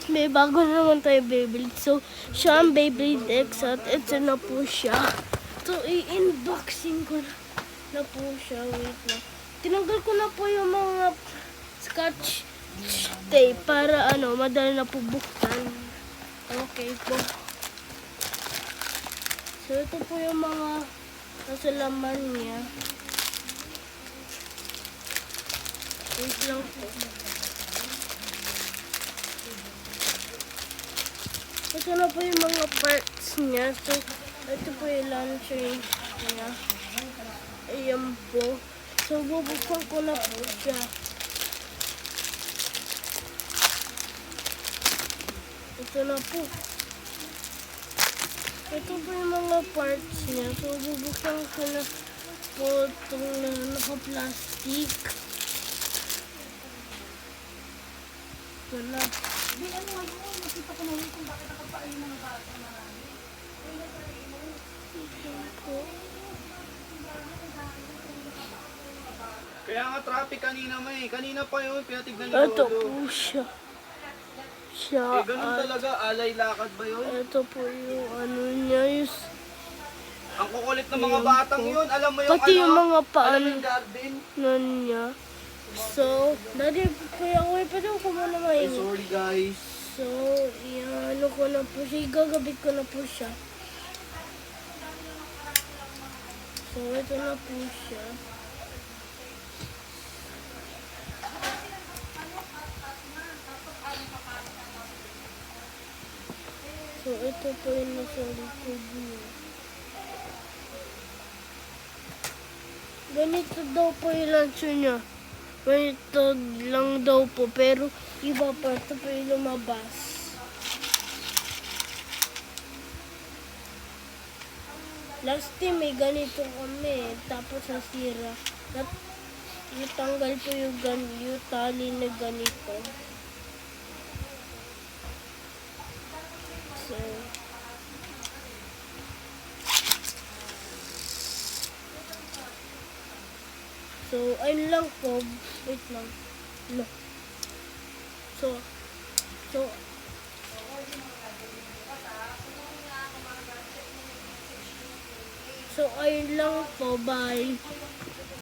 guys, may bago na naman tayo Beyblade. So, siya ang Beyblade X at ito na po siya. So, i-unboxing ko na po siya. Wait lang. Tinanggal ko na po yung mga scotch tape para madali na po buksan. Okay po. So, ito po yung mga nasa laman niya. Wait lang po. Ito na po yung mga parts niya. So, ito po yung launcher niya. Ayan po. So, bubuksan ko na po siya. Ito na po. Ito po yung mga parts niya. So, bubuksan ko na po itong naka-plastic. Ito na. Nakita ko na yun kung bakit nakapain ng bata marami. Kaya nga traffic kanina may. Kanina pa yun, pinatignan ni Ito Lolo. po siya. Eh, ganun talaga. Alay lakad ba yun? Ito po yung niya. Ang kukulit ng mga batang yun. Alam mo yung Pati yung mga alam mo yung garden? niya. So, daddy, kuya ko, pwede ko muna Ay, maingin. sorry guys. So, ko na po siya. Igagabit ko na po siya. So, ito na po siya. So, ito po yung nasa likod niya. Ganito daw po yung launcher niya. Ganito lang daw po. Pero, iba pa. Ito po yung lumabas. Last time may ganito kami. Tapos nasira. Natanggal po yung tali na ganito. So, ayun lang po. Wait lang. No. So, ayun lang po. Bye.